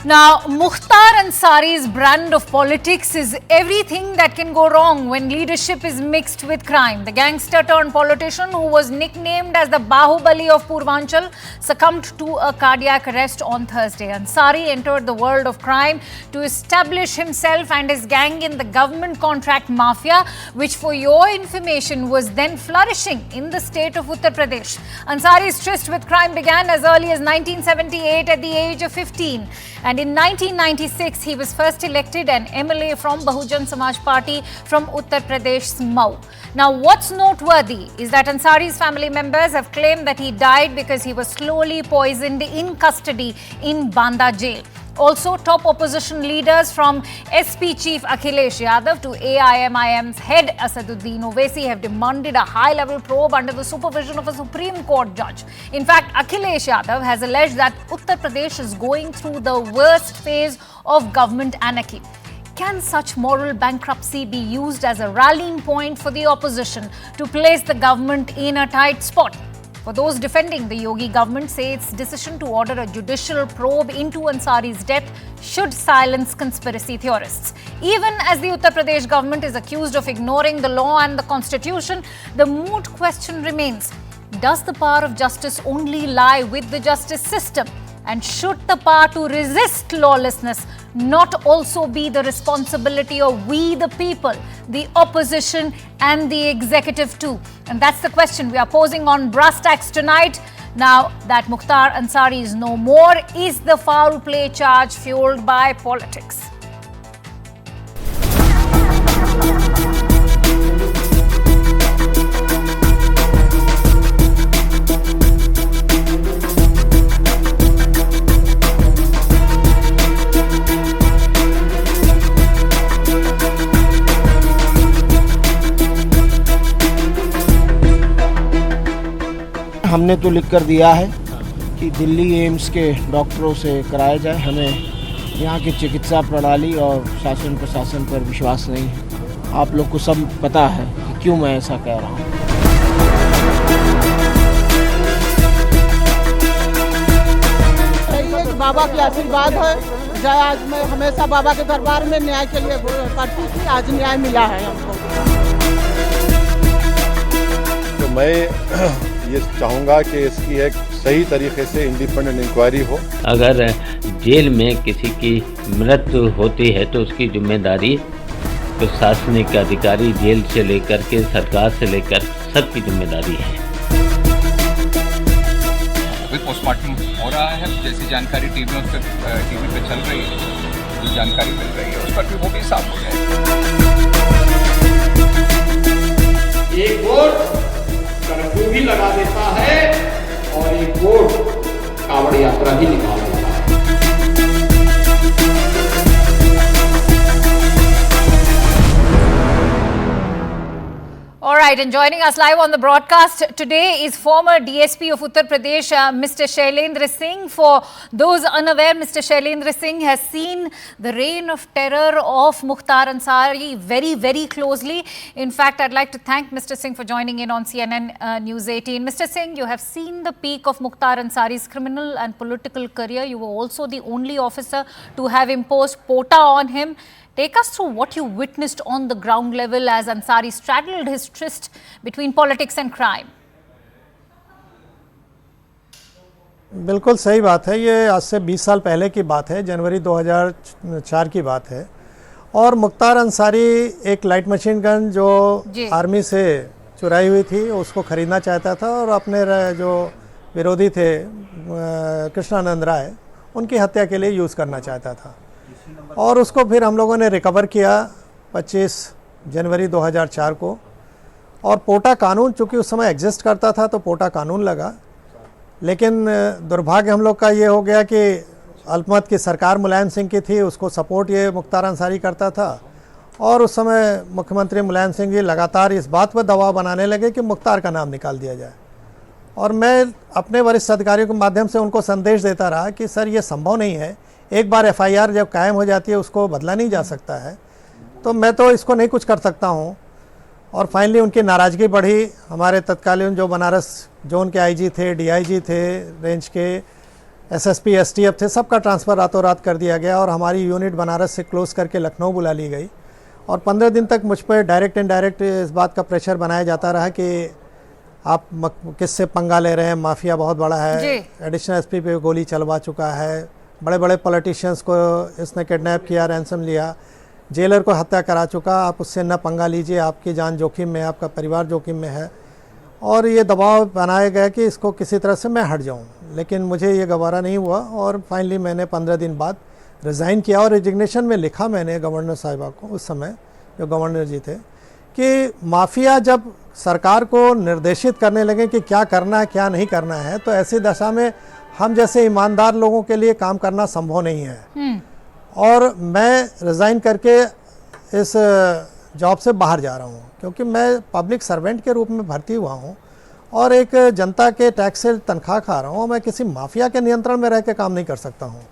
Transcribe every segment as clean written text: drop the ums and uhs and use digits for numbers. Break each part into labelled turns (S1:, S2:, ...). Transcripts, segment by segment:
S1: Now, Mukhtar Ansari's brand of politics is everything that can go wrong when leadership is mixed with crime. The gangster-turned-politician, who was nicknamed as the Bahubali of Purvanchal, succumbed to a cardiac arrest on Thursday. Ansari entered the world of crime to establish himself and his gang in the government contract mafia, which, for your information, was then flourishing in the state of Uttar Pradesh. Ansari's tryst with crime began as early as 1978 at the age of 15. And in 1996, he was first elected an MLA from Bahujan Samaj Party from Uttar Pradesh's Mau. Now, what's noteworthy is that Ansari's family members have claimed that he died because he was slowly poisoned in custody in Banda jail. Also, top opposition leaders from SP Chief Akhilesh Yadav to AIMIM's head Asaduddin Owaisi have demanded a high-level probe under the supervision of a Supreme Court judge. In fact, Akhilesh Yadav has alleged that Uttar Pradesh is going through the worst phase of government anarchy. Can such moral bankruptcy be used as a rallying point for the opposition to place the government in a tight spot? For those defending the Yogi government, say its decision to order a judicial probe into Ansari's death should silence conspiracy theorists. Even as the Uttar Pradesh government is accused of ignoring the law and the constitution, the moot question remains: does the power of justice only lie with the justice system? And should the power to resist lawlessness not also be the responsibility of we the people, the opposition and the executive too? And that's the question we are posing on Brass Tacks tonight. Now that Mukhtar Ansari is no more, is the foul play charge fueled by politics?
S2: हमने तो लिख कर दिया है कि Delhi AIIMS के डॉक्टरों से कराया जाए। हमें यहाँ की चिकित्सा प्रणाली और शासन प्रशासन पर विश्वास नहीं है। आप लोग को सब पता है कि क्यों मैं ऐसा कह रहा हूँ।
S3: बाबा की आशीर्वाद है। जय आज मैं हमेशा बाबा के दरबार में न्याय के लिए करती थी, आज न्याय मिला है हमको।
S4: तो मैं ये चाहूँगा कि इसकी एक सही तरीके से इंडिपेंडेंट इंक्वायरी हो।
S5: अगर जेल में किसी की मृत्यु होती है तो उसकी जिम्मेदारी प्रशासनिक अधिकारी, जेल से लेकर के सरकार से लेकर सबकी जिम्मेदारी है।
S6: अभी पोस्टमार्टम हो रहा है, जैसी जानकारी टीवी पे चल रही है, जो जानकारी मिल रही है उस पर भी वो भी साफ हो जाएगा।
S7: एक वोट कर्फ्यू भी लगा देता है और एक वोट कांवड़ यात्रा भी निकाल देता है।
S1: All right, and joining us live on the broadcast today is former DSP of Uttar Pradesh, Mr. Shailendra Singh. For those unaware, Mr. Shailendra Singh has seen the reign of terror of Mukhtar Ansari very, very closely. In fact, I'd like to thank Mr. Singh for joining in on CNN News 18. Mr. Singh, you have seen the peak of Mukhtar Ansari's criminal and political career. You were also the only officer to have imposed POTA on him. Take us through what you witnessed on the ground level as Ansari straddled his tryst between politics and crime.
S8: बिल्कुल सही बात है। ये आज से 20 साल पहले की बात है, जनवरी 2004 की बात है। और मुख्तार अंसारी एक लाइट मशीन गन जो आर्मी से चुराई हुई थी उसको ख़रीदना चाहता था और अपने जो विरोधी थे कृष्णानंद राय, उनकी हत्या के लिए यूज़ करना चाहता था। और उसको फिर हम लोगों ने रिकवर किया 25 जनवरी 2004 को। और पोटा कानून चूँकि उस समय एग्जिस्ट करता था तो पोटा कानून लगा। लेकिन दुर्भाग्य हम लोग का ये हो गया कि अल्पमत की सरकार मुलायम सिंह की थी, उसको सपोर्ट ये मुख्तार अंसारी करता था। और उस समय मुख्यमंत्री मुलायम सिंह जी लगातार इस बात पर दबाव बनाने लगे कि मुख्तार का नाम निकाल दिया जाए। और मैं अपने वरिष्ठ अधिकारियों के माध्यम से उनको संदेश देता रहा कि सर ये संभव नहीं है, एक बार FIR जब कायम हो जाती है उसको बदला नहीं जा सकता है, तो मैं तो इसको नहीं कुछ कर सकता हूँ। और फाइनली उनकी नाराज़गी बढ़ी। हमारे तत्कालीन जो बनारस जोन के IG थे, DIG थे रेंज के, एसएसपी एसटीएफ थे, सबका ट्रांसफ़र रातों रात कर दिया गया और हमारी यूनिट बनारस से क्लोज़ करके लखनऊ बुला ली गई। और 15 दिन तक मुझ पर डायरेक्ट इनडायरेक्ट इस बात का प्रेशर बनाया जाता रहा कि आप किससे पंगा ले रहे हैं, माफिया बहुत बड़ा है, एडिशनल एसपी पे गोली चलवा चुका है, बड़े बड़े पॉलिटिशियंस को इसने किडनैप किया, रैंसम लिया, जेलर को हत्या करा चुका, आप उससे न पंगा लीजिए, आपकी जान जोखिम में, आपका परिवार जोखिम में है। और ये दबाव बनाया गया कि इसको किसी तरह से मैं हट जाऊं, लेकिन मुझे ये गवारा नहीं हुआ और फाइनली मैंने 15 दिन बाद रिज़ाइन किया। और रेजिग्नेशन में लिखा मैंने गवर्नर साहिबा को, उस समय जो गवर्नर जी थे, कि माफिया जब सरकार को निर्देशित करने लगे कि क्या करना है क्या नहीं करना है, तो ऐसी दशा में हम जैसे ईमानदार लोगों के लिए काम करना संभव नहीं है। और मैं रिज़ाइन करके इस जॉब से बाहर जा रहा हूँ, क्योंकि मैं पब्लिक सर्वेंट के रूप में भर्ती हुआ हूँ और एक जनता के टैक्स से तनख्वाह खा रहा हूँ, मैं किसी माफिया के नियंत्रण में रह के काम नहीं कर सकता हूँ।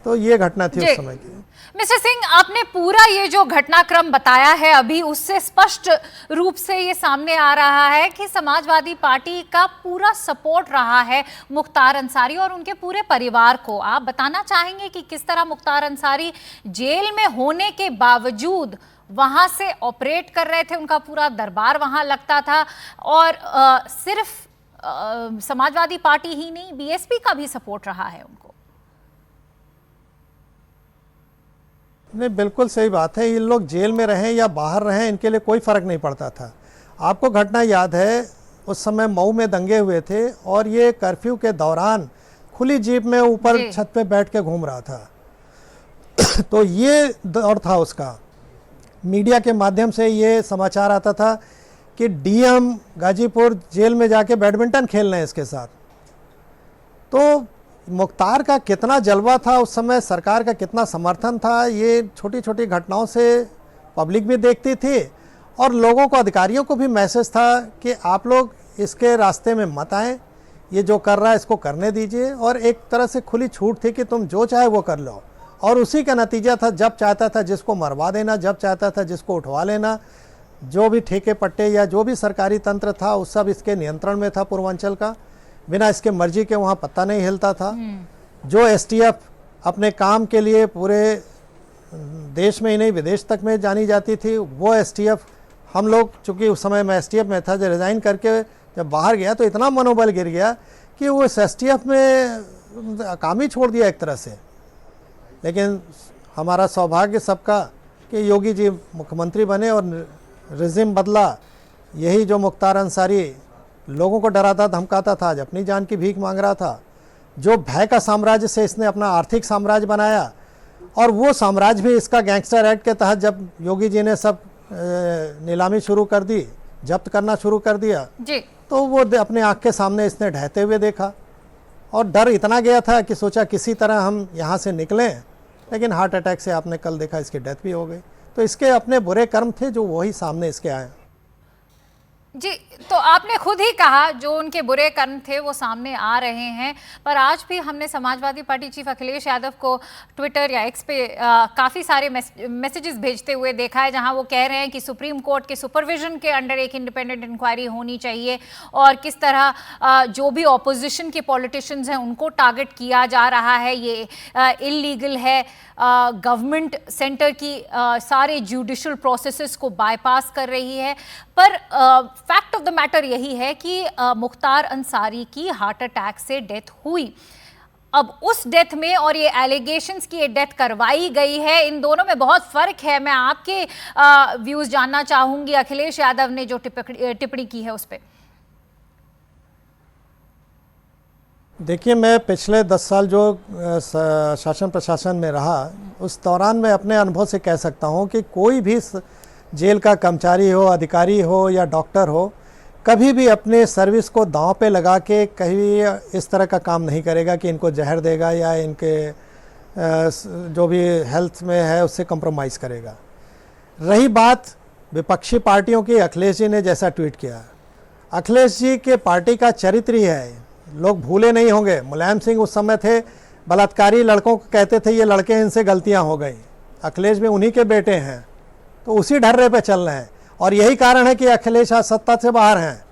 S8: तो ये घटना थी उस समय की।
S1: मिस्टर सिंह, आपने पूरा ये जो घटनाक्रम बताया है अभी, उससे स्पष्ट रूप से ये सामने आ रहा है कि समाजवादी पार्टी का पूरा सपोर्ट रहा है मुख्तार अंसारी और उनके पूरे परिवार को। आप बताना चाहेंगे कि किस तरह मुख्तार अंसारी जेल में होने के बावजूद वहां से ऑपरेट कर रहे थे, उनका पूरा दरबार वहां लगता था और सिर्फ समाजवादी पार्टी ही नहीं, बीएसपी का भी सपोर्ट रहा है उनको।
S8: नहीं, बिल्कुल सही बात है। ये लोग जेल में रहें या बाहर रहें, इनके लिए कोई फ़र्क नहीं पड़ता था। आपको घटना याद है, उस समय मऊ में दंगे हुए थे और ये कर्फ्यू के दौरान खुली जीप में ऊपर छत पे बैठ के घूम रहा था। तो ये दौर था उसका। मीडिया के माध्यम से ये समाचार आता था कि डीएम गाजीपुर जेल में जाके बैडमिंटन खेल रहे हैं इसके साथ। तो मुख्तार का कितना जलवा था उस समय, सरकार का कितना समर्थन था, ये छोटी छोटी घटनाओं से पब्लिक भी देखती थी और लोगों को, अधिकारियों को भी मैसेज था कि आप लोग इसके रास्ते में मत आएं, ये जो कर रहा है इसको करने दीजिए। और एक तरह से खुली छूट थी कि तुम जो चाहे वो कर लो। और उसी का नतीजा था, जब चाहता था जिसको मरवा देना, जब चाहता था जिसको उठवा लेना। जो भी ठेके पट्टे या जो भी सरकारी तंत्र था उस सब इसके नियंत्रण में था पूर्वांचल का। बिना इसके मर्जी के वहाँ पत्ता नहीं हिलता था। जो एसटीएफ अपने काम के लिए पूरे देश में ही नहीं विदेश तक में जानी जाती थी, वो एसटीएफ हम लोग, चूँकि उस समय मैं एसटीएफ में था, जब रिज़ाइन करके जब बाहर गया तो इतना मनोबल गिर गया कि वो इस एसटीएफ में काम ही छोड़ दिया एक तरह से। लेकिन हमारा सौभाग्य सबका कि योगी जी मुख्यमंत्री बने और रिजिम बदला। यही जो मुख्तार अंसारी लोगों को डराता धमकाता था, आज अपनी जान की भीख मांग रहा था। जो भय का साम्राज्य से इसने अपना आर्थिक साम्राज्य बनाया, और वो साम्राज्य भी इसका गैंगस्टर एक्ट के तहत जब योगी जी ने सब नीलामी शुरू कर दी, जब्त करना शुरू कर दिया जी, तो वो अपने आँख के सामने इसने ढहते हुए देखा और डर इतना गया था कि सोचा किसी तरह हम यहाँ से निकलें। लेकिन हार्ट अटैक से आपने कल देखा इसकी डेथ भी हो गई। तो इसके अपने बुरे कर्म थे जो वही सामने इसके आए
S1: जी। तो आपने खुद ही कहा जो उनके बुरे कर्म थे वो सामने आ रहे हैं, पर आज भी हमने समाजवादी पार्टी चीफ अखिलेश यादव को ट्विटर या एक्स पे काफ़ी सारे मैसेजेस भेजते हुए देखा है, जहां वो कह रहे हैं कि सुप्रीम कोर्ट के सुपरविजन के अंडर एक इंडिपेंडेंट इंक्वायरी होनी चाहिए और किस तरह जो भी ऑपोजिशन के पॉलिटिशियंस हैं उनको टारगेट किया जा रहा है, ये इलीगल है। गवर्नमेंट सेंटर की सारे जुडिशल प्रोसेसेस को बाईपास कर रही है। पर फैक्ट ऑफ द मैटर यही है कि मुख्तार अंसारी की हार्ट अटैक से डेथ हुई। अब उस डेथ में और ये एलिगेशंस की डेथ करवाई गई है, इन दोनों में बहुत फर्क है। मैं आपके व्यूज जानना चाहूंगी अखिलेश यादव ने जो टिप्पणी की है उस पर।
S8: देखिए, मैं पिछले 10 साल जो शासन प्रशासन में रहा, उस दौरान मैं अपने अनुभव से कह सकता हूं कि कोई भी जेल का कर्मचारी हो, अधिकारी हो या डॉक्टर हो, कभी भी अपने सर्विस को दांव पे लगा के कहीं इस तरह का काम नहीं करेगा कि इनको जहर देगा या इनके जो भी हेल्थ में है उससे कंप्रोमाइज़ करेगा। रही बात विपक्षी पार्टियों की, अखिलेश जी ने जैसा ट्वीट किया, अखिलेश जी के पार्टी का चरित्र ही है, लोग भूले नहीं होंगे। मुलायम सिंह उस समय थे, बलात्कारी लड़कों को कहते थे ये लड़के, इनसे गलतियां हो गई। अखिलेश भी उन्हीं के बेटे हैं, तो उसी ढर्रे पे चल रहे हैं। और यही कारण है कि अखिलेश आज सत्ता से बाहर हैं।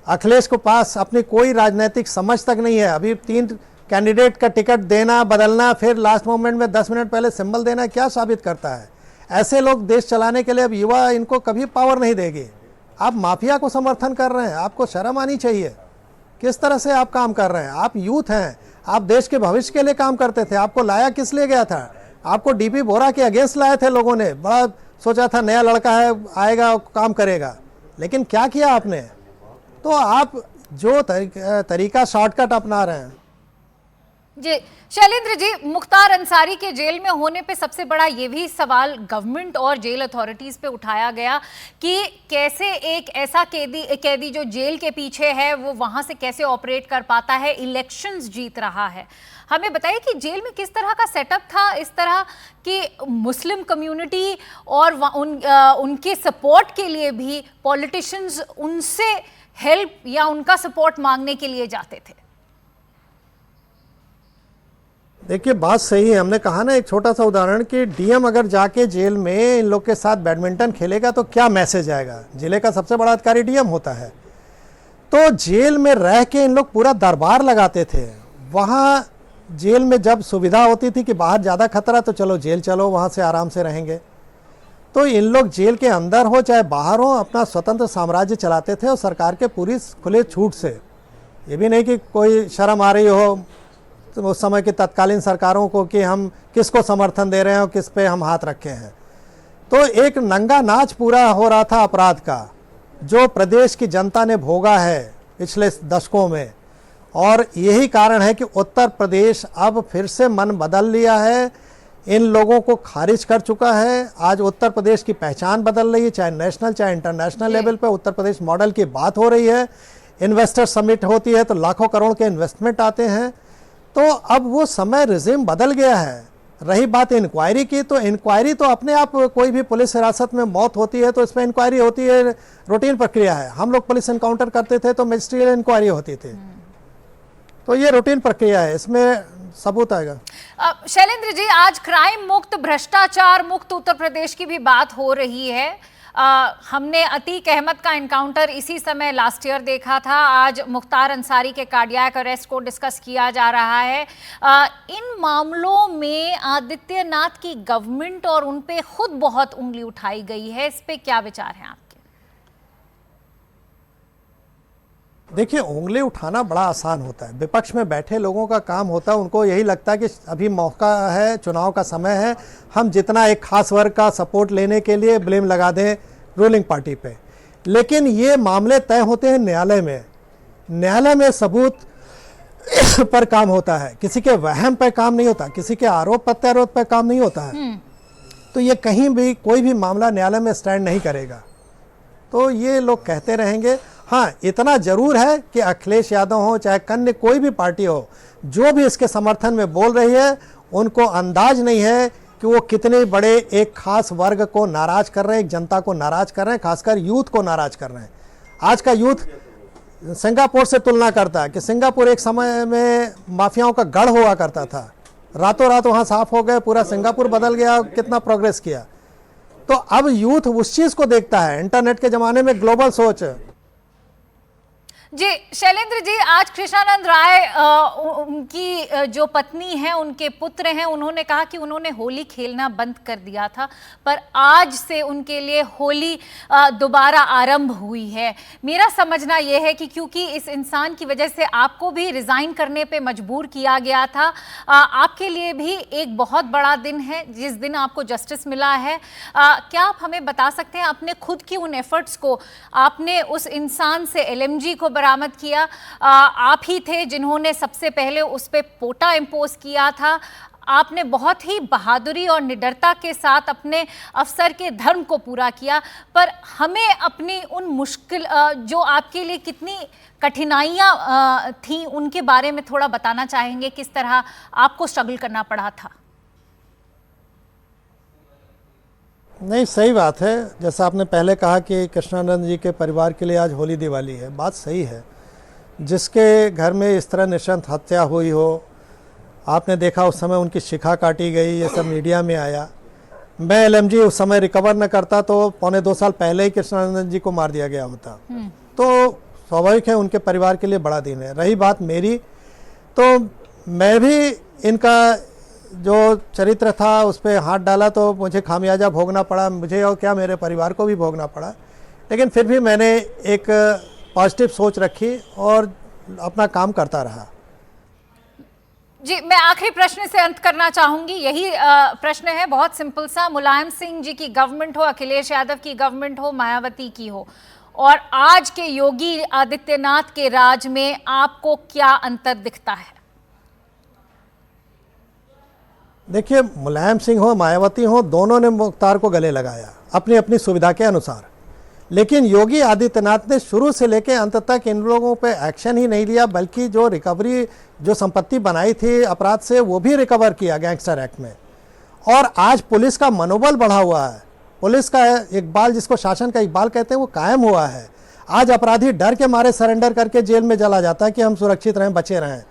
S8: अखिलेश को पास अपनी कोई राजनीतिक समझ तक नहीं है। अभी 3 कैंडिडेट का टिकट देना, बदलना, फिर लास्ट मोमेंट में 10 मिनट पहले सिंबल देना क्या साबित करता है? ऐसे लोग देश चलाने के लिए अब युवा इनको कभी पावर नहीं देगी। आप माफिया को समर्थन कर रहे हैं, आपको शर्म आनी चाहिए। किस तरह से आप काम कर रहे हैं? आप यूथ हैं, आप देश के भविष्य के लिए काम करते थे। आपको लाया किस लिए गया था? आपको डीपी बोरा के अगेंस्ट लाए थे लोगों ने, बड़ा सोचा था नया लड़का है आएगा काम करेगा, लेकिन क्या किया आपने? तो आप जो तरीका शॉर्टकट अपना रहे हैं।
S1: जी शैलेंद्र जी, मुख्तार अंसारी के जेल में होने पे सबसे बड़ा ये भी सवाल गवर्नमेंट और जेल अथॉरिटीज पे उठाया गया कि कैसे एक ऐसा कैदी जो जेल के पीछे है वो वहां से कैसे ऑपरेट कर पाता है, इलेक्शंस जीत रहा है। हमें बताइए कि जेल में किस तरह का सेटअप था, इस तरह कि मुस्लिम कम्युनिटी और उनके सपोर्ट के लिए भी पॉलिटिशियंस उनसे हेल्प या उनका सपोर्ट मांगने के लिए जाते थे।
S8: देखिए बात सही है, हमने कहा ना एक छोटा सा उदाहरण कि डीएम अगर जाके जेल में इन लोग के साथ बैडमिंटन खेलेगा तो क्या मैसेज आएगा? जिले का सबसे बड़ा अधिकारी डीएम होता है। तो जेल में रह के इन लोग पूरा दरबार लगाते थे। वहाँ जेल में जब सुविधा होती थी कि बाहर ज़्यादा खतरा तो चलो जेल चलो, वहाँ से आराम से रहेंगे। तो इन लोग जेल के अंदर हो चाहे बाहर हो अपना स्वतंत्र साम्राज्य चलाते थे और सरकार के पूरी खुले छूट से। ये भी नहीं कि कोई शर्म आ रही हो तो उस समय की तत्कालीन सरकारों को कि हम किसको समर्थन दे रहे हैं और किस पे हम हाथ रखे हैं। तो एक नंगा नाच पूरा हो रहा था अपराध का, जो प्रदेश की जनता ने भोगा है पिछले दशकों में। और यही कारण है कि उत्तर प्रदेश अब फिर से मन बदल लिया है, इन लोगों को खारिज कर चुका है। आज उत्तर प्रदेश की पहचान बदल रही है, चाहे नेशनल चाहे इंटरनेशनल लेवल पे उत्तर प्रदेश मॉडल की बात हो रही है। इन्वेस्टर समिट होती है तो लाखों करोड़ के इन्वेस्टमेंट आते हैं। तो अब वो समय रिजिम बदल गया है। रही बात इंक्वायरी की, तो इंक्वायरी तो अपने आप कोई भी पुलिस हिरासत में मौत होती है तो इस पर इंक्वायरी होती है, रूटीन प्रक्रिया है। हम लोग पुलिस एनकाउंटर करते थे तो मजिस्ट्रियल इंक्वायरी होती थी, तो ये रूटीन प्रक्रिया है, इसमें सबूत आएगा।
S1: शैलेंद्र जी, आज क्राइम मुक्त, भ्रष्टाचार मुक्त उत्तर प्रदेश की भी बात हो रही है। हमने अतीक अहमद का एनकाउंटर इसी समय लास्ट ईयर देखा था। आज मुख्तार अंसारी के कार्डियक अरेस्ट को डिस्कस किया जा रहा है। इन मामलों में आदित्यनाथ की गवर्नमेंट और उन पे खुद बहुत उंगली उठाई गई है, इस पे क्या विचार हैं आपके?
S8: देखिए उंगली उठाना बड़ा आसान होता है, विपक्ष में बैठे लोगों का काम होता है। उनको यही लगता है कि अभी मौका है, चुनाव का समय है, हम जितना एक खास वर्ग का सपोर्ट लेने के लिए ब्लेम लगा दें रूलिंग पार्टी पे। लेकिन ये मामले तय होते हैं न्यायालय में। न्यायालय में सबूत पर काम होता है, किसी के वहम पर काम नहीं होता, किसी के आरोप प्रत्यारोप पर काम नहीं होता है। तो ये कहीं भी कोई भी मामला न्यायालय में स्टैंड नहीं करेगा। तो ये लोग कहते रहेंगे। हाँ, इतना जरूर है कि अखिलेश यादव हो चाहे अन्य कोई भी पार्टी हो, जो भी इसके समर्थन में बोल रही है, उनको अंदाज नहीं है कि वो कितने बड़े एक खास वर्ग को नाराज कर रहे हैं, एक जनता को नाराज कर रहे हैं, खासकर यूथ को नाराज कर रहे हैं। आज का यूथ सिंगापुर से तुलना करता है कि सिंगापुर एक समय में माफियाओं का गढ़ हुआ करता था, रातों रात वहाँ साफ हो गए, पूरा सिंगापुर बदल गया, कितना प्रोग्रेस किया। तो अब यूथ उस चीज़ को देखता है। इंटरनेट के ज़माने में ग्लोबल सोच।
S1: जी शैलेंद्र जी, आज कृष्णानंद राय उनकी जो पत्नी है, उनके पुत्र हैं, उन्होंने कहा कि उन्होंने होली खेलना बंद कर दिया था, पर आज से उनके लिए होली दोबारा आरंभ हुई है। मेरा समझना यह है कि क्योंकि इस इंसान की वजह से आपको भी रिजाइन करने पे मजबूर किया गया था, आपके लिए भी एक बहुत बड़ा दिन है जिस दिन आपको जस्टिस मिला है। क्या आप हमें बता सकते हैं अपने खुद की उन एफर्ट्स को? आपने उस इंसान से एलएमजी को बरामद किया, आप ही थे जिन्होंने सबसे पहले उस पे पोटा इंपोज किया था। आपने बहुत ही बहादुरी और निडरता के साथ अपने अफसर के धर्म को पूरा किया, पर हमें अपनी उन मुश्किल जो आपके लिए कितनी कठिनाइयां थी उनके बारे में थोड़ा बताना चाहेंगे, किस तरह आपको स्ट्रगल करना पड़ा था?
S8: नहीं, सही बात है। जैसा आपने पहले कहा कि कृष्णानंद जी के परिवार के लिए आज होली दिवाली है, बात सही है। जिसके घर में इस तरह निशंत हत्या हुई हो, आपने देखा उस समय उनकी शिखा काटी गई, ये सब मीडिया में आया। मैं एलएमजी उस समय रिकवर न करता तो 1.25 साल पहले ही कृष्णानंद जी को मार दिया गया होता। तो स्वाभाविक है उनके परिवार के लिए बड़ा दिन है। रही बात मेरी, तो मैं भी इनका जो चरित्र था उस पर हाथ डाला तो मुझे खामियाजा भोगना पड़ा, मुझे और क्या मेरे परिवार को भी भोगना पड़ा, लेकिन फिर भी मैंने एक पॉजिटिव सोच रखी और अपना काम करता रहा।
S1: जी, मैं आखिरी प्रश्न से अंत करना चाहूंगी। यही प्रश्न है, बहुत सिंपल सा। मुलायम सिंह जी की गवर्नमेंट हो, अखिलेश यादव की गवर्नमेंट हो, मायावती की हो, और आज के योगी आदित्यनाथ के राज में आपको क्या अंतर दिखता है?
S8: देखिए, मुलायम सिंह हो, मायावती हो, दोनों ने मुख्तार को गले लगाया अपनी अपनी सुविधा के अनुसार, लेकिन योगी आदित्यनाथ ने शुरू से लेकर अंत तक इन लोगों पे एक्शन ही नहीं लिया, बल्कि जो रिकवरी, जो संपत्ति बनाई थी अपराध से, वो भी रिकवर किया गैंगस्टर एक्ट में। और आज पुलिस का मनोबल बढ़ा हुआ है, पुलिस का इकबाल, जिसको शासन का इकबाल कहते हैं, वो कायम हुआ है। आज अपराधी डर के मारे सरेंडर करके जेल में चला जाता है कि हम सुरक्षित रहें, बचे रहें।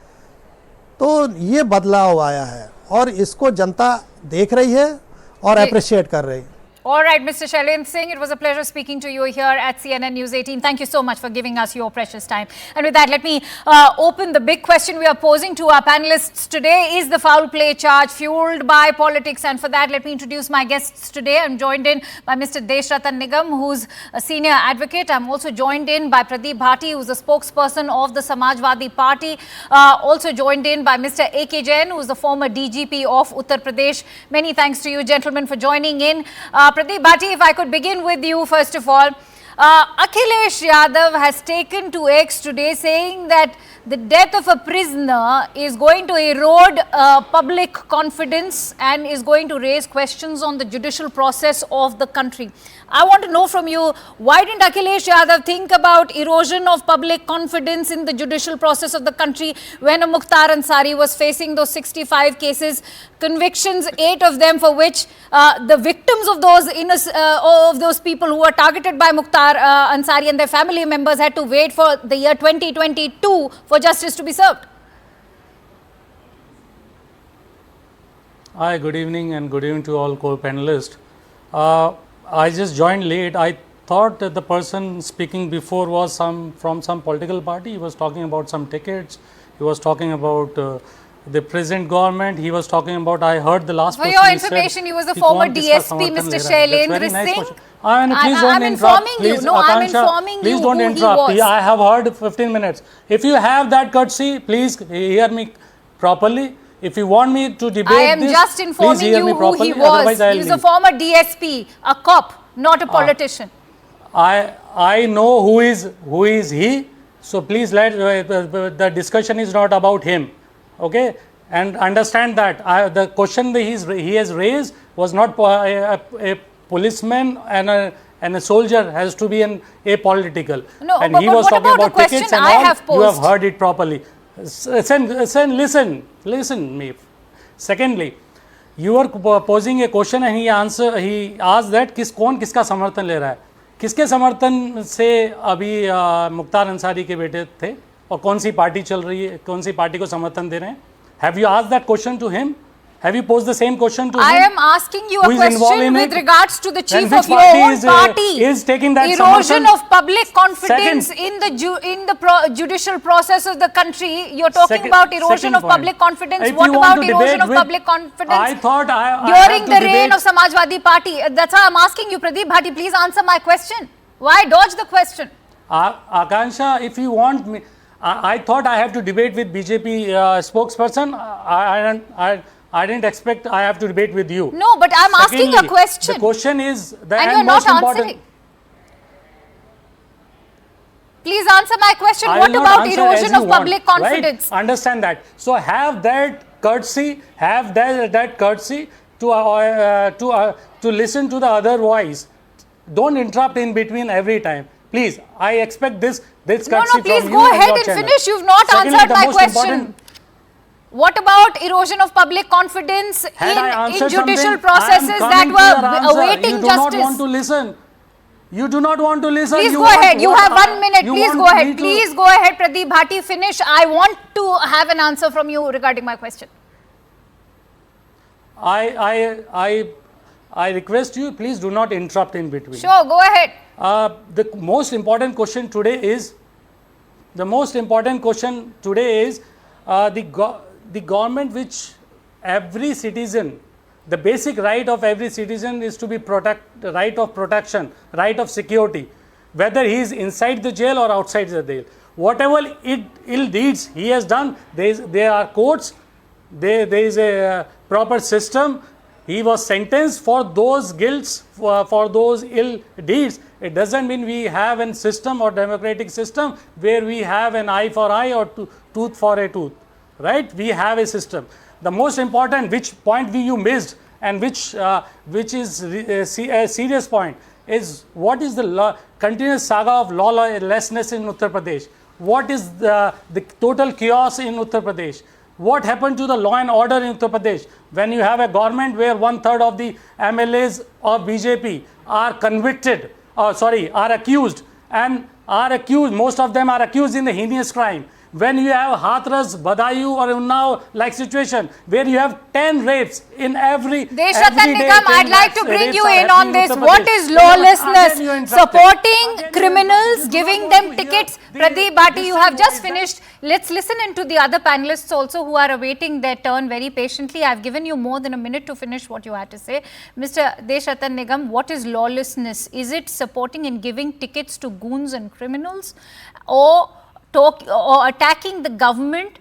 S8: तो ये बदलाव आया है और इसको जनता देख रही है और अप्रिशिएट कर रही है।
S1: All right, Mr. Shailendra Singh, it was a pleasure speaking to you here at CNN News 18. Thank you so much for giving us your precious time. And with that, let me open the big question we are posing to our panelists today. Is the foul play charge fueled by politics? And for that, let me introduce my guests today. I'm joined in by Mr. Deshratan Nigam, who's a senior advocate. I'm also joined in by Pradeep Bhati, who's the spokesperson of the Samajwadi Party. Also joined in by Mr. A.K. Jain, who's the former DGP of Uttar Pradesh. Many thanks to you, gentlemen, for joining in. Pradeep Bhati, if I could begin with you first of all. Akhilesh Yadav has taken to X today saying that the death of a prisoner is going to erode public confidence and is going to raise questions on the judicial process of the country. I want to know from you, why didn't Akhilesh Yadav think about erosion of public confidence in the judicial process of the country when a Mukhtar Ansari was facing those 65 cases, convictions, 8 of them for which the victims of those people who were targeted by Mukhtar Ansari and their family members had to wait for the year 2022 for justice to be served?
S9: Hi, good evening and good evening to all co-panelists. I just joined late. I thought that the person speaking before was from some political party. He was talking about some tickets. He was talking about the present government. He was talking about, I heard the last
S1: For your information, he was a former DSP, Mr. Shailendra Singh.
S9: I'm
S1: informing you. No, I'm informing you who he was.
S9: I have heard 15 minutes. If you have that courtesy, please hear me properly. If you want me to debate
S1: I am just informing you who he was. He was a former DSP, a cop, not a politician.
S9: I know who is he. So please let the discussion is not about him. Okay, and understand that the question that he has raised was not a policeman and a soldier has to be apolitical.
S1: No,
S9: and
S1: but
S9: he was
S1: what
S9: talking
S1: about the
S9: about tickets
S1: question
S9: and
S1: I
S9: all.
S1: have posed?
S9: You have heard it properly. Listen me. Secondly, you are posing a question and he asked that कौन किसका समर्थन ले रहा है, किसके समर्थन से अभी मुख्तार अंसारी के बेटे थे और कौन सी पार्टी चल रही है, कौन सी पार्टी को समर्थन दे रहे हैं? Have you asked that question to him? Have you posed the same question to him?
S1: I am asking you a question with regards to the chief of your own party.
S9: Is taking that
S1: erosion of public confidence in the judicial process of the country. You're talking about erosion of public confidence. What about erosion of public confidence?
S9: I thought
S1: during the reign of Samajwadi Party. That's why I'm asking you, Pradeep Bhati. Please answer my question. Why dodge the question?
S9: Akansha, if you want me, I thought I have to debate with BJP spokesperson. I didn't expect I have to debate with you.
S1: No, but I'm asking a question.
S9: The question is
S1: and you're not answering. Please answer my question. What about erosion of public confidence?
S9: Right? Understand that. So have that courtesy. Have that courtesy to listen to the other voice. Don't interrupt in between every time. Please, I expect this courtesy from you.
S1: No, please go ahead and finish. You've not answered my question. What about erosion of public confidence in judicial processes that were awaiting justice?
S9: You do not want to listen. You do not want to listen.
S1: Please go ahead. You have 1 minute. Please go ahead. Please go ahead, Pradeep Bhati. Finish. I want to have an answer from you regarding my question.
S9: I request you, please do not interrupt in between.
S1: Sure, go ahead.
S9: The most important question today is the government which every citizen, the basic right of every citizen is to be right of protection, right of security, whether he is inside the jail or outside the jail. Whatever ill deeds he has done, there are courts, there is a proper system. He was sentenced for those guilts, for those ill deeds. It doesn't mean we have a system or democratic system where we have an eye for eye or tooth for a tooth, right? We have a system. The most important, which point you missed, and which is a serious point, is what is the continuous saga of lawlessness in Uttar Pradesh? What is the total chaos in Uttar Pradesh? What happened to the law and order in Uttar Pradesh when you have a government where 1/3 of the MLAs of BJP are convicted, are accused, most of them are accused in the heinous crime. When you have Hathras, Badayu or Unnao like situation where you have 10 rapes in every
S1: Deshratan
S9: day,
S1: Nigam, I'd like to bring you in on this. What is lawlessness? Supporting criminals, giving them tickets. Pradeep Bhati, you have just finished. Let's listen into the other panelists also who are awaiting their turn very patiently. I've given you more than a minute to finish what you had to say. Mr. Deshratan Nigam, what is lawlessness? Is it supporting and giving tickets to goons and criminals, or attacking the government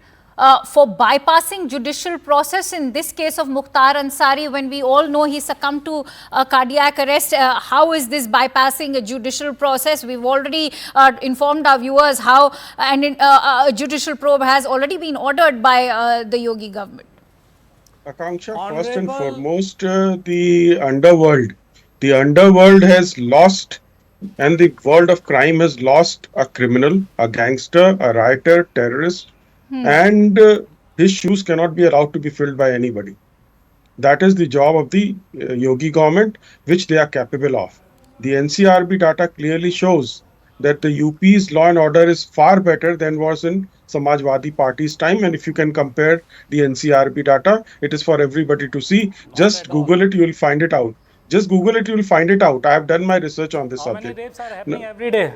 S1: for bypassing judicial process? In this case of Mukhtar Ansari, when we all know he succumbed to cardiac arrest, how is this bypassing a judicial process? We've already informed our viewers how a judicial probe has already been ordered by the Yogi government.
S10: Akanksha, first and foremost, the underworld has lost, and the world of crime has lost a criminal, a gangster, a rioter, terrorist, and his shoes cannot be allowed to be filled by anybody. That is the job of the Yogi government, which they are capable of. The NCRB data clearly shows that the UP's law and order is far better than was in Samajwadi Party's time, and if you can compare the NCRB data, it is for everybody to see. Just Google it, you will find it out. Just Google it, you will find it out. I have done my research on this subject.
S9: How many rapes are happening every day?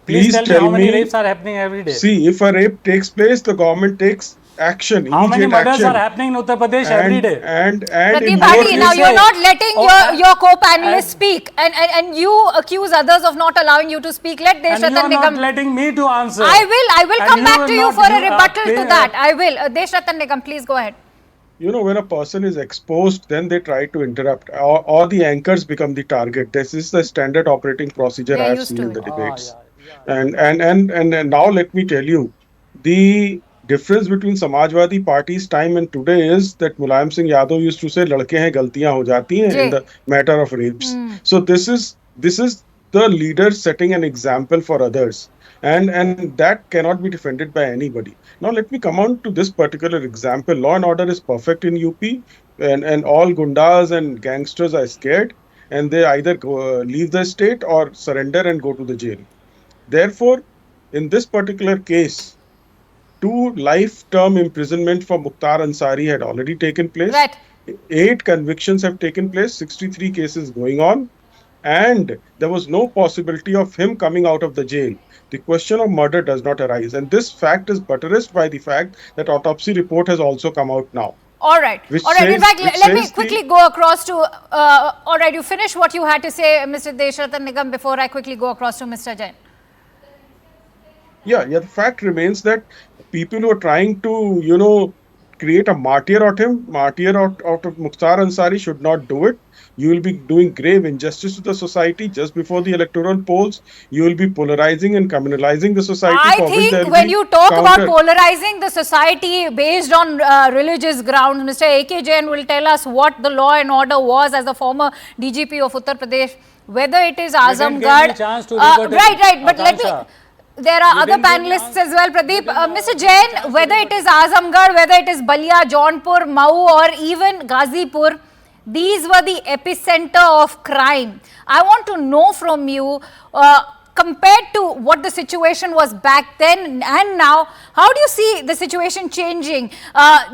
S10: Please tell me
S9: how many rapes are happening every day?
S10: See, if a rape takes place, the government takes action.
S9: How many murders
S10: action.
S9: are happening in Uttar Pradesh every day?
S1: Pradeep Bhati, now you're not letting your co-panelists speak, and you accuse others of not allowing you to speak. Let Deshratan Nigam.
S9: And you are not letting me to answer.
S1: I will come back to you for a rebuttal to that. I will. Deshratan Nigam, please go ahead.
S10: You know, when a person is exposed, then they try to interrupt, or the anchors become the target. This is the standard operating procedure I have seen in the debates. And now let me tell you, the difference between Samajwadi Party's time and today is that Mulayam Singh Yadav used to say, "Ladke hain, galtiyan ho jati hain," in the matter of rapes. So this is the leader setting an example for others. And that cannot be defended by anybody. Now let me come on to this particular example. Law and order is perfect in UP, and all gundas and gangsters are scared, and they either leave the state or surrender and go to the jail. Therefore, in this particular case, 2 life-term imprisonment for Mukhtar Ansari had already taken place.
S1: Right.
S10: 8 convictions have taken place, 63 cases going on, and there was no possibility of him coming out of the jail. The question of murder does not arise, and this fact is buttressed by the fact that autopsy report has also come out now.
S1: All right. In fact, let me quickly go across to. All right, you finish what you had to say, Mr. Deshratan Nigam, before I quickly go across to Mr. Jain.
S10: Yeah. The fact remains that people who are trying to, create a martyr out of Mukhtar Ansari should not do it. You will be doing grave injustice to the society just before the electoral polls. You will be polarizing and criminalizing the society.
S1: I think when you talk about polarizing the society based on religious grounds, Mr. A.K. Jain will tell us what the law and order was as the former DGP of Uttar Pradesh, whether it is Azamgarh. Right, but let me... There are other panelists as well, Pradeep. Mr. Jain, whether it is Azamgarh, whether it is Balia, Jaunpur, Mau, or even Ghazipur, these were the epicenter of crime. I want to know from you, compared to what the situation was back then and now, how do you see the situation changing?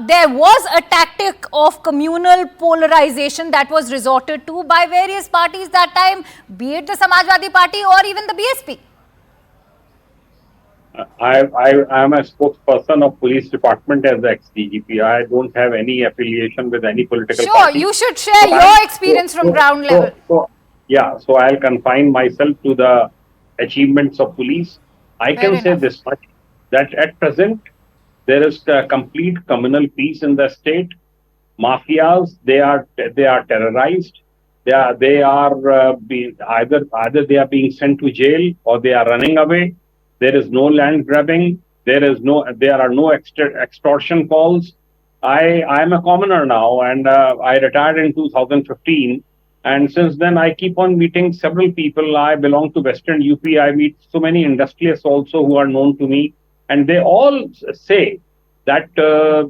S1: There was a tactic of communal polarization that was resorted to by various parties that time, be it the Samajwadi Party or even the BSP.
S7: I am a spokesperson of police department as the ex-DGP. I don't have any affiliation with any political
S1: Sure,
S7: party.
S1: you should share your experience from ground level.
S7: So I'll confine myself to the achievements of police. I
S1: Fair
S7: can say
S1: enough.
S7: this much, that at present there is a complete communal peace in the state. Mafias, they are terrorized. They are being either they are being sent to jail or they are running away. There is no land grabbing. There are no extortion calls. I am a commoner now, and I retired in 2015. And since then, I keep on meeting several people. I belong to Western UP. I meet so many industrialists also who are known to me, and they all say that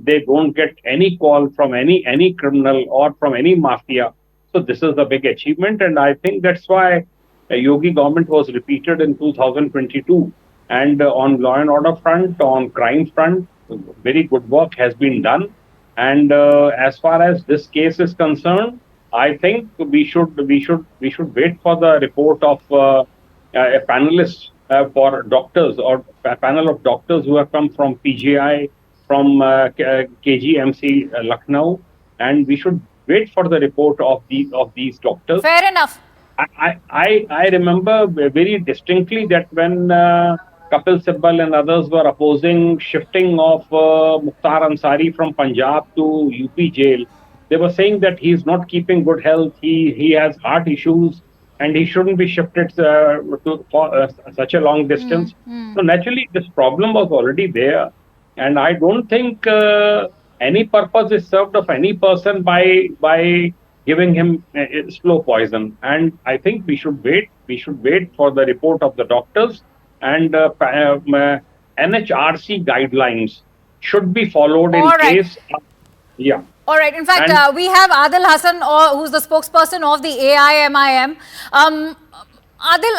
S7: they don't get any call from any criminal or from any mafia. So this is a big achievement, and I think that's why Yogi government was repeated in 2022. And on law and order front, on crime front, very good work has been done. And as far as this case is concerned, I think we should wait for the report of a panelist for doctors or a panel of doctors who have come from PGI, from KGMC Lucknow, and we should wait for the report of these doctors.
S1: Fair enough.
S7: I remember very distinctly that when Kapil Sibbal and others were opposing shifting of Mukhtar Ansari from Punjab to UP jail, they were saying that he is not keeping good health. He has heart issues, and he shouldn't be shifted for such a long distance. So naturally, this problem was already there, and I don't think any purpose is served of any person by giving him slow poison. And I think we should wait. We should wait for the report of the doctors, and NHRC guidelines should be followed in case. Yeah.
S1: All right. In fact, we have Adil Hassan, who's the spokesperson of the AIMIM. Adil,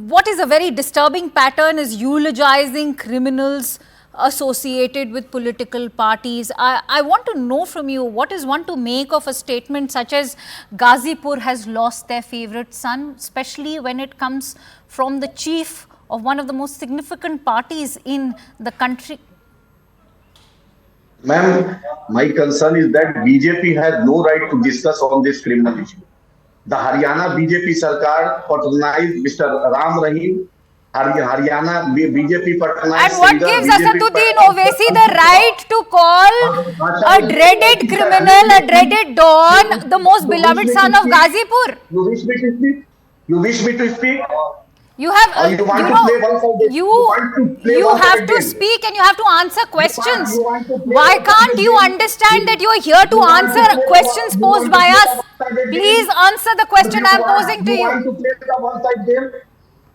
S1: what is a very disturbing pattern is eulogizing criminals associated with political parties. I want to know from you, what is one to make of a statement such as Ghazipur has lost their favorite son, especially when it comes from the chief of one of the most significant parties in the country?
S11: Ma'am, my concern is that BJP has no right to discuss on this criminal issue. The Haryana BJP Sarkar patronized Mr. Ram Rahim. Haryana BJP patronized.
S1: And what gives Asaduddin Owaisi the right to call a dreaded criminal, a dreaded don, the most beloved son of Ghazipur?
S11: You wish me to speak? You wish me to speak?
S1: You have, you have to speak and you have to answer questions. Why can't you understand that you are here to answer questions posed by us? Please answer the question I am posing to you.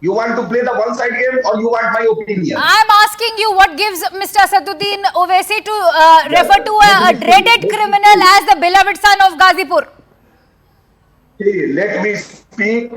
S11: You want to play the one-side game or you want my opinion?
S1: I am asking you what gives Mr. Asaduddin Owaisi to refer to a dreaded criminal as the beloved son of Ghazipur.
S11: Hey, let me speak.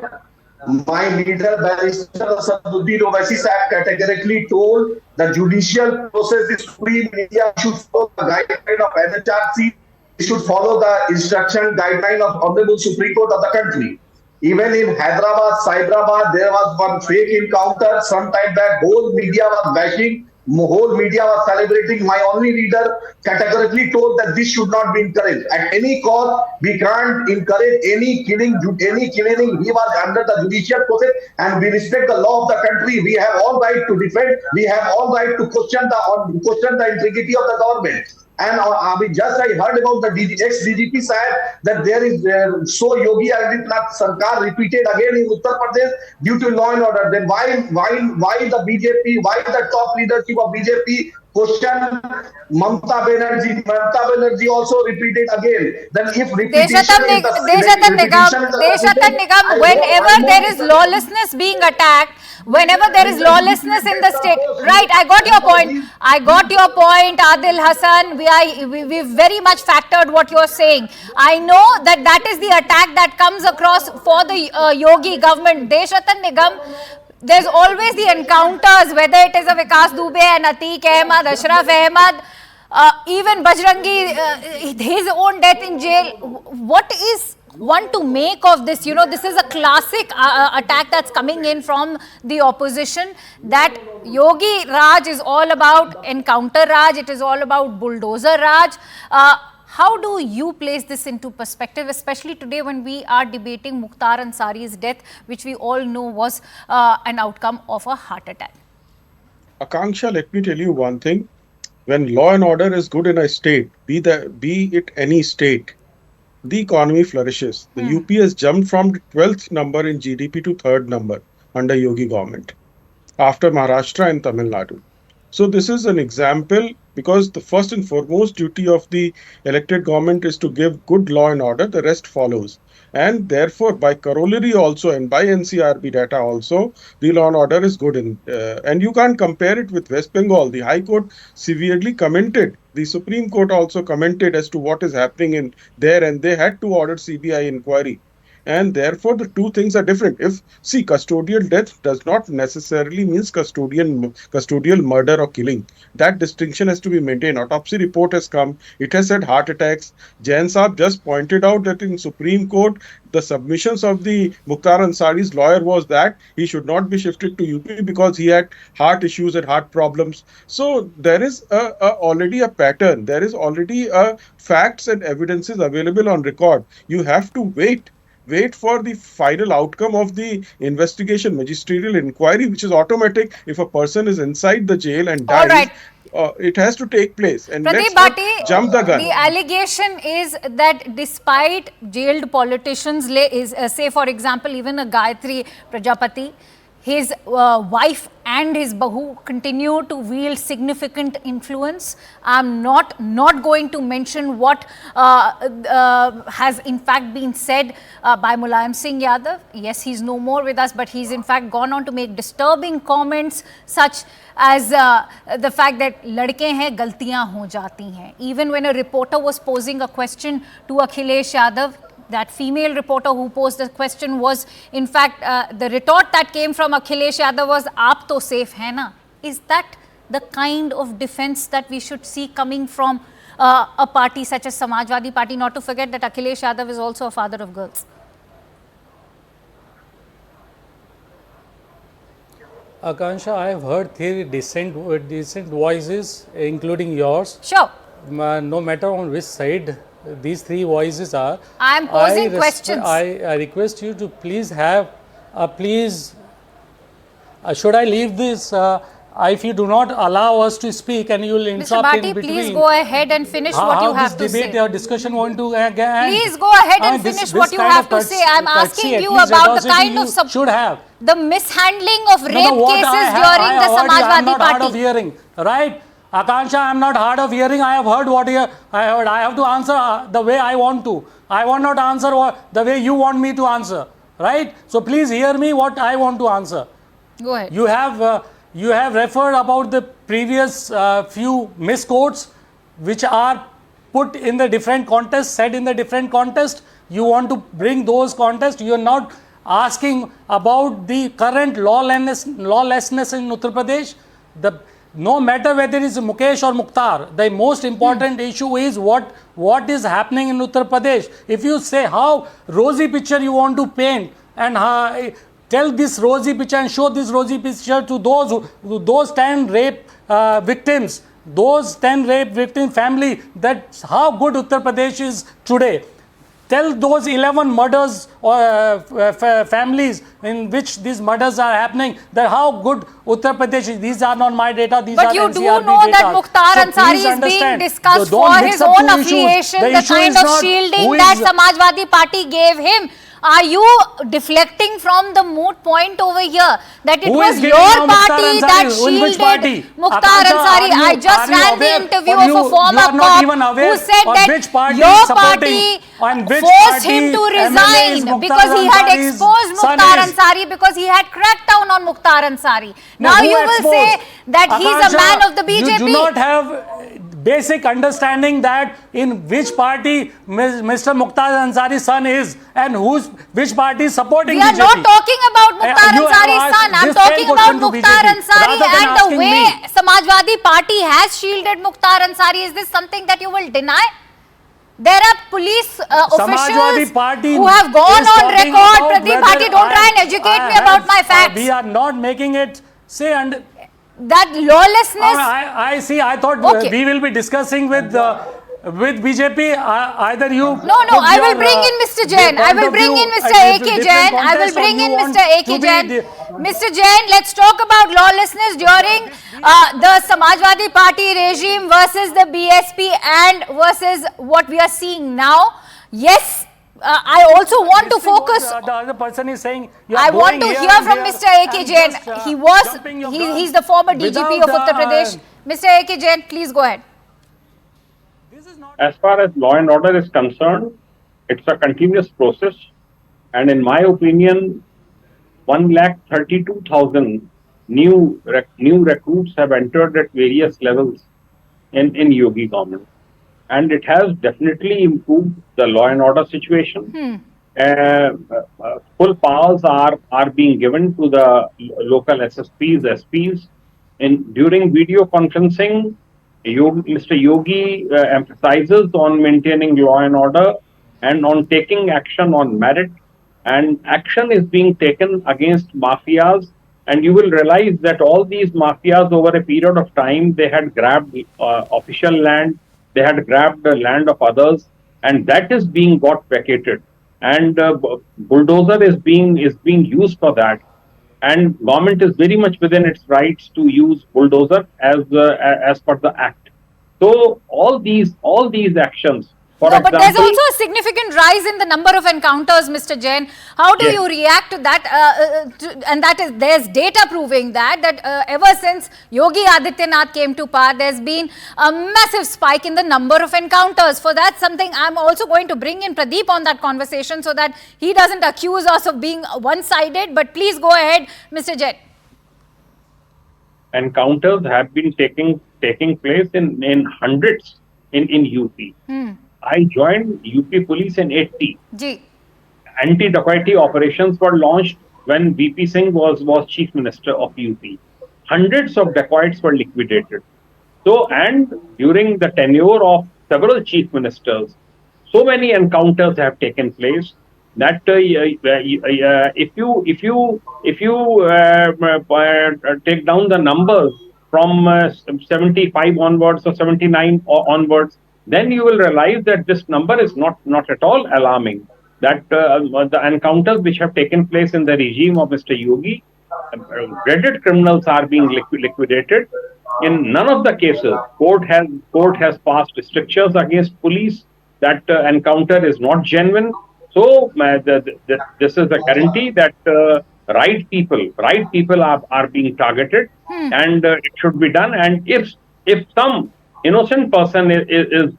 S11: My leader, Barrister Asaduddin Owaisi Sahab, categorically told the judicial process is free. Media should follow the guideline of NHRC. It should follow the instruction guideline of Honorable Supreme Court of the country. Even in Hyderabad, Cyberabad, there was one fake encounter. Sometime back, whole media was bashing. Whole media was celebrating. My only leader categorically told that this should not be encouraged. At any cost, we can't encourage any killing. He was under the judicial process, and we respect the law of the country. We have all right to defend. We have all right to question the integrity of the government. And I heard about the ex-DGP said that there is so Yogi Adityanath Sarkar repeated again in Uttar Pradesh due to law and order. Then why the BJP, why the top leadership of BJP question Mamata Banerjee? Mamata Banerjee also repeated again. Then if
S1: Deshatam Nigam, whenever there is lawlessness being attacked, whenever there is lawlessness in the state, right? I got your point. Adil Hassan. We very much factored what you're saying. I know that is the attack that comes across for the Yogi government. Deshatam Nigam, there's always the encounters, whether it is a Vikas Dubey and Atiq Ahmad, Ashraf Ahmad, even Bajrangi, his own death in jail. What is one to make of this? You know, this is a classic attack that's coming in from the opposition, that Yogi Raj is all about encounter Raj, it is all about bulldozer Raj. How do you place this into perspective, especially today when we are debating Mukhtar Ansari's death, which we all know was an outcome of a heart attack?
S10: Akanksha, let me tell you one thing. When law and order is good in a state, be it any state, the economy flourishes. The UP has jumped from the 12th number in GDP to 3rd number under Yogi government, after Maharashtra and Tamil Nadu. So this is an example, because the first and foremost duty of the elected government is to give good law and order, the rest follows. And therefore, by corollary also, and by NCRB data also, the law and order is good. And you can't compare it with West Bengal. The High Court severely commented. The Supreme Court also commented as to what is happening in there, and they had to order CBI inquiry. And therefore, the two things are different. Custodial death does not necessarily means custodial murder or killing. That distinction has to be maintained. Autopsy report has come. It has said heart attacks. Jain Saab just pointed out that in Supreme Court, the submissions of the Mukhtar Ansari's lawyer was that he should not be shifted to UP because he had heart issues and heart problems. So there is already a pattern. There is already facts and evidences available on record. You have to wait for the final outcome of the investigation, magisterial inquiry, which is automatic. If a person is inside the jail and dies, it has to take place. And let's not jump the gun.
S1: The allegation is that despite jailed politicians, say for example, even a Gayatri Prajapati, his wife and his bahu continue to wield significant influence. I'm not going to mention what has in fact been said by Mulayam Singh Yadav. Yes, he's no more with us, but he's in fact gone on to make disturbing comments such as the fact that ladke hain, galtiyan ho jati hain. Even when a reporter was posing a question to Akhilesh Yadav, that female reporter who posed the question was, in fact, the retort that came from Akhilesh Yadav was, "Aap to safe hai na?" Is that the kind of defense that we should see coming from a party such as Samajwadi Party? Not to forget that Akhilesh Yadav is also a father of girls.
S9: Akansha, I have heard three decent voices, including yours.
S1: Sure.
S9: No matter on which side these three voices are.
S1: I am posing questions.
S9: I request you to please have, should I leave this? If you do not allow us to speak and you will interrupt in between.
S1: Please go ahead and finish what you have to say.
S9: How this debate or discussion going to end?
S1: Please go ahead and finish what you have to say. I am asking you about the kind of the mishandling of rape cases during the Samajwadi Party.
S9: I am not hard of hearing, right? Akansha, I am not hard of hearing. I have heard what I heard. I have to answer the way I want to. I want not answer the way you want me to answer, right? So please hear me what I want to answer.
S1: Go ahead.
S9: You have referred about the previous few misquotes which are put in the different contests, said in the different contest. You want to bring those contests. You are not asking about the current lawlessness in Uttar Pradesh. No matter whether it is Mukesh or Mukhtar, the most important issue is what is happening in Uttar Pradesh. If you say how rosy picture you want to paint and tell this rosy picture and show this rosy picture to those 10 rape victims, those 10 rape victim family, that's how good Uttar Pradesh is today. Tell those 11 murders or families in which these murders are happening, that how good Uttar Pradesh is. These are not my data, these are NCRB data.
S1: But you do know that Mukhtar Ansari is being discussed for his own affiliation, the kind of shielding that Samajwadi Party gave him. Are you deflecting from the moot point over here that it was your party that shielded Mukhtar Ansari? I just ran the interview of a former cop who said that your party forced him to resign because he had exposed Mukhtar Ansari, because he had cracked down on Mukhtar Ansari. Now you will say that he's a man of the BJP.
S9: You do not have basic understanding that in which party Mr. Mukhtar Ansari's son is and which party is supporting BJP.
S1: We are not talking about Mukhtar Ansari's son. I am talking about Mukhtar Ansari and the way Samajwadi Party has shielded Mukhtar Ansari. Is this something that you will deny? There are police officials
S9: Party
S1: who have gone on record. Pradeep Bhati, don't try and educate me about my facts.
S9: We are not making it say and
S1: that lawlessness.
S9: I see. I thought we will be discussing with BJP. Either you.
S1: No. I will bring in Mr. Jain. I will bring in Mr. A.K. Jain. I will bring in Mr. A.K. Jain. Mr. Jain, let's talk about lawlessness during the Samajwadi Party regime versus the BSP and versus what we are seeing now. Yes. I also want to focus.
S9: The other person is saying.
S1: I want to hear from Mr. A.K. Jain. He's the former DGP of Uttar Pradesh. Mr. A.K. Jain, please go ahead.
S7: As far as law and order is concerned, it's a continuous process. And in my opinion, 132,000 new recruits have entered at various levels in Yogi government. And it has definitely improved the law and order situation. Full powers are being given to the local SSPs, SPs. During video conferencing, Mr. Yogi emphasizes on maintaining law and order and on taking action on merit. And action is being taken against mafias. And you will realize that all these mafias over a period of time, they had grabbed official land. They had grabbed the land of others, and that is being got vacated. And bulldozer is being used for that. And government is very much within its rights to use bulldozer as per the act. So all these actions. For example,
S1: but there's also a significant rise in the number of encounters, Mr. Jain. How do you react to that? And that is, there's data proving that ever since Yogi Adityanath came to power, there's been a massive spike in the number of encounters. For that, something I'm also going to bring in Pradeep on that conversation so that he doesn't accuse us of being one-sided. But please go ahead, Mr. Jain.
S7: Encounters have been taking place in hundreds in UP. I joined UP police in 80. Anti-dacoity operations were launched when VP Singh was chief minister of UP. Hundreds of dacoits were liquidated. So, and during the tenure of several chief ministers, so many encounters have taken place that if you take down the numbers from 75 onwards or 79 onwards, then you will realize that this number is not at all alarming. That the encounters which have taken place in the regime of Mr. Yogi, dreaded criminals are being liquidated. In none of the cases, court has passed strictures against police that encounter is not genuine. So this is a guarantee that right people are being targeted, and it should be done. And if some innocent person is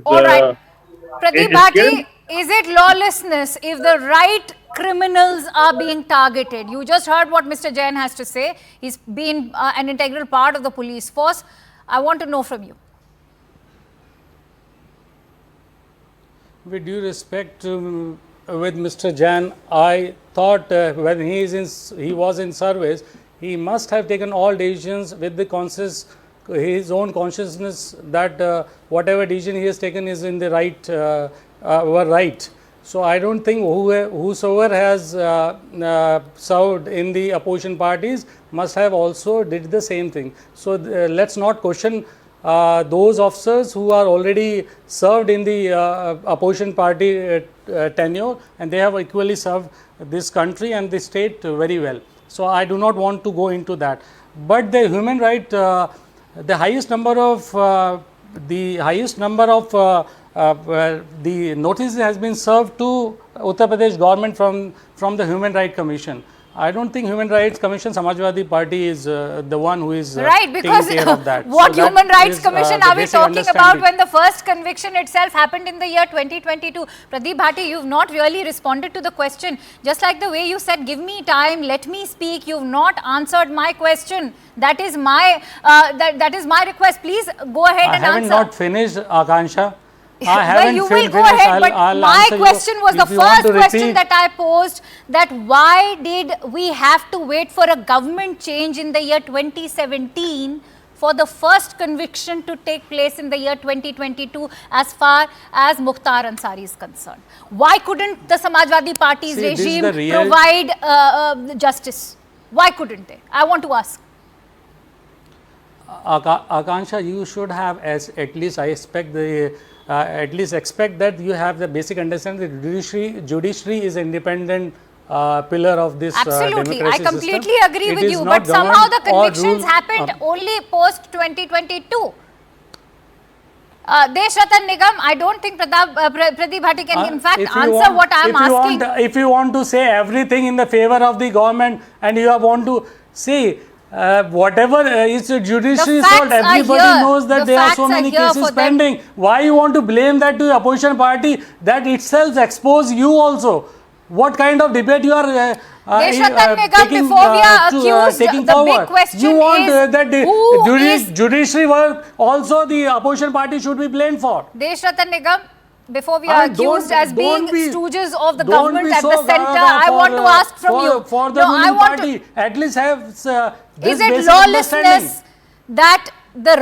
S1: all right. Pradeep Bhati, is it lawlessness if the right criminals are being targeted? You just heard what Mr. Jain has to say. He's been an integral part of the police force. I want to know from you.
S9: With due respect with Mr. Jain, I thought when he was in service, he must have taken all decisions with the his own consciousness that whatever decision he has taken is in the right, right. So I don't think whosoever has served in the opposition parties must have also did the same thing. So let's not question those officers who are already served in the opposition party tenure, and they have equally served this country and the state very well. So I do not want to go into that. But the human right, the highest number of the notice has been served to Uttar Pradesh government from the Human Rights Commission. I don't think Human Rights Commission, Samajwadi Party is the one who is taking care of that.
S1: What so Human Rights Commission are we talking about when the first conviction itself happened in the year 2022? Pradeep Bhati, you've not really responded to the question. Just like the way you said, give me time, let me speak. You've not answered my question. That is my that is my request. Please go ahead and answer.
S9: I haven't not finished, Akansha.
S1: Well, you will go ahead, but my question was the first question that I posed, that why did we have to wait for a government change in the year 2017 for the first conviction to take place in the year 2022 as far as Mukhtar Ansari is concerned? Why couldn't the Samajwadi Party's regime provide justice? Why couldn't they? I want to ask.
S9: Akanksha, you should have, as at least I expect that you have the basic understanding that judiciary is independent pillar of this
S1: absolutely, I completely
S9: system.
S1: agree with you, but somehow the convictions happened only post 2022. Desh Ratan Nigam, I don't think Pradeep Bhatti can in fact answer what I am asking.
S9: If you want to say everything in the favor of the government and you want to see whatever is the judiciary's fault, everybody knows that there are so many cases pending. Why you want to blame that to the opposition party? That itself expose you also. What kind of debate you are taking,
S1: before we are accused,
S9: taking
S1: the
S9: forward?
S1: Big question
S9: you want
S1: is
S9: that the judiciary work also the opposition party should be blamed for.
S1: Desh Ratan Nigam, before we are accused as being stooges of the government at the center, I want to ask from you.
S9: For the ruling party, at least have this
S1: is it lawlessness that the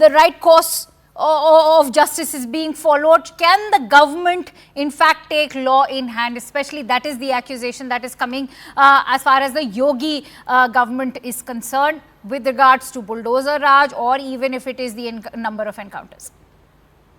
S1: right course of justice is being followed? Can the government in fact take law in hand? Especially that is the accusation that is coming as far as the Yogi government is concerned with regards to bulldozer Raj, or even if it is the number of encounters.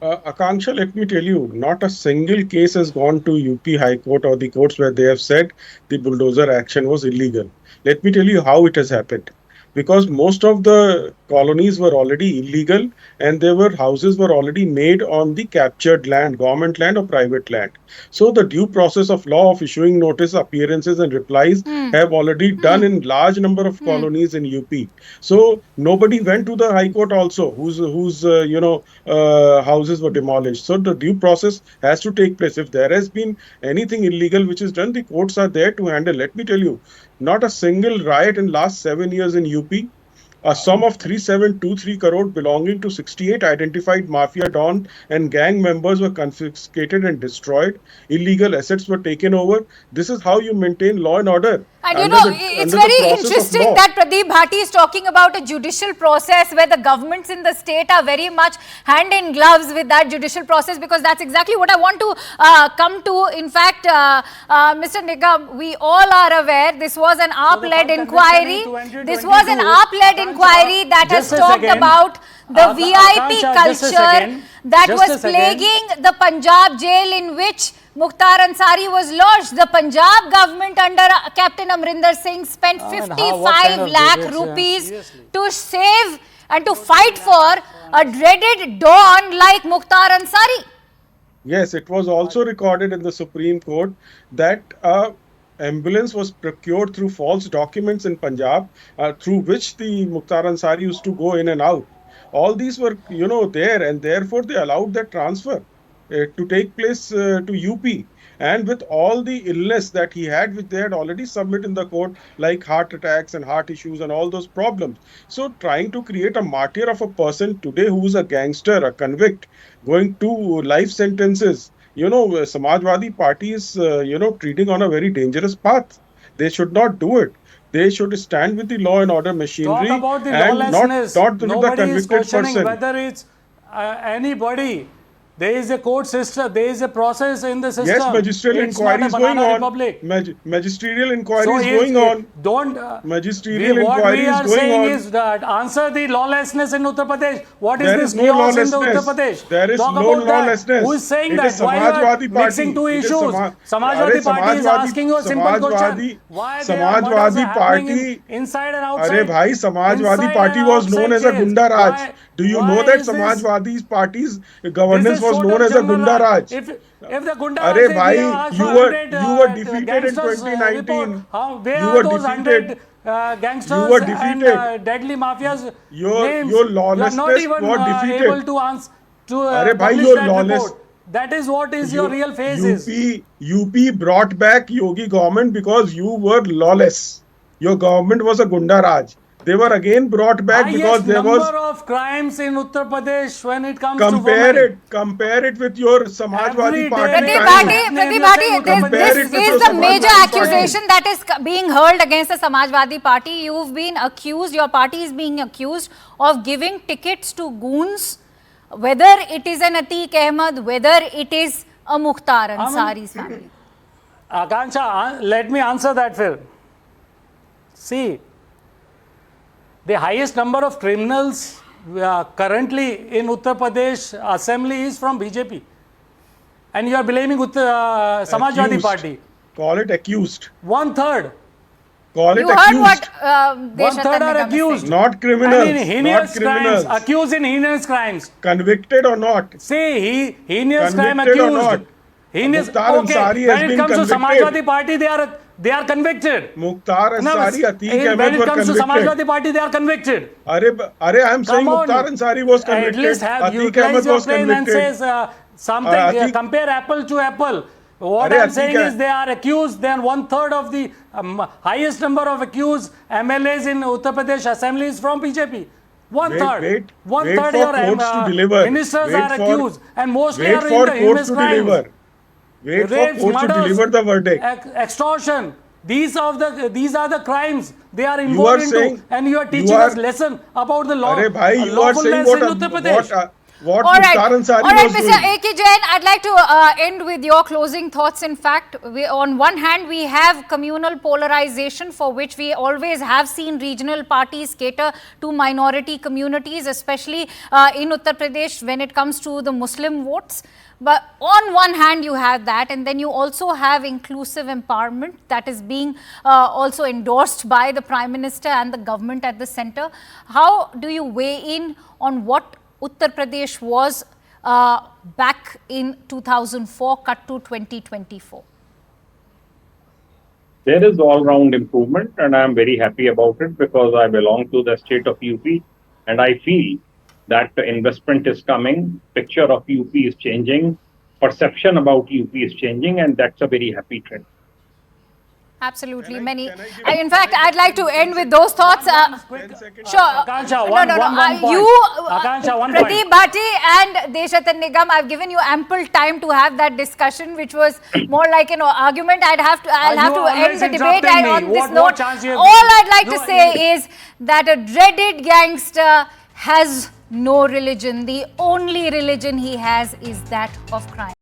S10: Akanksha, let me tell you, not a single case has gone to UP High Court or the courts where they have said the bulldozer action was illegal. Let me tell you how it has happened. Because most of the colonies were already illegal and houses were already made on the captured land, government land or private land. So the due process of law of issuing notice, appearances and replies have already done in large number of colonies in UP. So nobody went to the High Court also whose houses were demolished. So the due process has to take place. If there has been anything illegal which is done, the courts are there to handle. Let me tell you, not a single riot in last 7 years in UP. A sum of 3723 crore belonging to 68 identified mafia don and gang members were confiscated and destroyed. Illegal assets were taken over. This is how you maintain law and order.
S1: And you know, it's very interesting that Pradeep Bhatti is talking about a judicial process where the governments in the state are very much hand in gloves with that judicial process, because that's exactly what I want to come to. In fact, Mr. Nigam, we all are aware this was an AAP-led inquiry. This was an AAP-led inquiry that has talked about the VIP culture that was plaguing the Punjab jail in which Mukhtar Ansari was lodged. The Punjab government under Captain Amrinder Singh spent 55 lakh rupees to save and to fight for a dreaded don like Mukhtar Ansari.
S10: Yes, it was also recorded in the Supreme Court that ambulance was procured through false documents in Punjab, through which the Mukhtar Ansari used to go in and out. All these were, there, and therefore they allowed that transfer to take place to UP. And with all the illness that he had, which they had already submitted in the court, like heart attacks and heart issues and all those problems. So trying to create a martyr of a person today who is a gangster, a convict, going to life sentences, Samajwadi Party is, treating on a very dangerous path. They should not do it. They should stand with the law and order machinery
S9: and not with the convicted person. Whether it's anybody. There is a court system, there is a process in the system.
S10: Yes, magisterial inquiry is going on. Magisterial inquiry is going on. Magisterial inquiry is going on.
S9: What we are saying is that answer the lawlessness in Uttar Pradesh. What is this
S10: no
S9: chaos in the Uttar Pradesh?
S10: There is no lawlessness.
S9: Who is saying that? Why are you mixing two issues? Samajwadi Party is asking you a simple question. Why there are murders happening inside and outside?
S10: Arey bhai, Samajwadi Party was known as a Gunda Raj. Do you know that Samajwadi Party's governance was known as a Gunda Raj?
S9: If the Gunda
S10: Raj, you were defeated in 2019.
S9: Where are those 100 gangsters and deadly mafias?
S10: Your lawlessness was defeated.
S9: Able to answer to that is what is your real face.
S10: UP brought back Yogi government because you were lawless. Your government was a Gunda Raj. They were again brought back because there was
S9: number of crimes in Uttar Pradesh when it comes
S10: compare
S9: to women.
S10: compare it with your Samajwadi Party
S1: Pratibhati, this is the major accusation that is being hurled against the Samajwadi Party. You've been accused, your party is being accused of giving tickets to goons, whether it is an Atiq Ahmed, whether it is a Mukhtar Ansari's family.
S9: Akansha, let me answer that, Phil. See, the highest number of criminals currently in Uttar Pradesh Assembly is from BJP. And you are blaming Samajwadi Party.
S10: Call it accused.
S9: 1/3.
S10: Call it
S1: You
S10: accused.
S1: heard what
S9: 1/3 are accused.
S10: Not criminals.
S9: I mean, heinous
S10: not criminals.
S9: crimes. Accused in heinous crimes.
S10: Convicted or not?
S9: See, heinous crime
S10: Convicted or
S9: accused.
S10: not?
S9: Heinous.
S10: Mukhtar Ansari has
S9: when it
S10: been
S9: comes
S10: convicted.
S9: to Samajwadi Party, they are convicted.
S10: Mukhtar Ansari, Atiq Ahmed
S9: when it
S10: were
S9: comes to
S10: convicted.
S9: Samajwadi Party, they are convicted.
S10: I am saying Mukhtar Ansari was convicted.
S9: At least have
S10: Atiq
S9: utilized
S10: Ahmed
S9: your
S10: was
S9: brain and
S10: convicted.
S9: says something. Compare apple to apple. What I'm saying is they are accused. Then 1/3 of the highest number of accused MLAs in Uttar Pradesh Assembly is from BJP. 1/3. 1/3 your ministers are accused, and mostly are in the heinous crimes.
S10: Wait for courts to deliver the verdict.
S9: Extortion. These are the crimes they are involved into, and you are teaching us lesson about the law.
S10: You are saying what
S1: All right,
S10: Mukhtar Ansari was
S1: Mr.
S10: doing.
S1: A.K. Jain, I'd like to end with your closing thoughts. In fact, on one hand, we have communal polarization, for which we always have seen regional parties cater to minority communities, especially in Uttar Pradesh when it comes to the Muslim votes. But on one hand, you have that, and then you also have inclusive empowerment that is being also endorsed by the Prime Minister and the government at the center. How do you weigh in on what Uttar Pradesh was back in 2004, cut to 2024?
S7: There is all-round improvement, and I am very happy about it because I belong to the state of UP, and I feel that the investment is coming, picture of UP is changing, perception about UP is changing, and that's a very happy trend.
S1: Absolutely. In fact, I'd like to end with those thoughts. Sure.
S9: Akansha,
S1: Pratibhati and Deshathan Nigam, I've given you ample time to have that discussion, which was more like an argument. I'll have to end the debate on this note. All I'd like to say is that a dreaded gangster has no religion. The only religion he has is that of crime.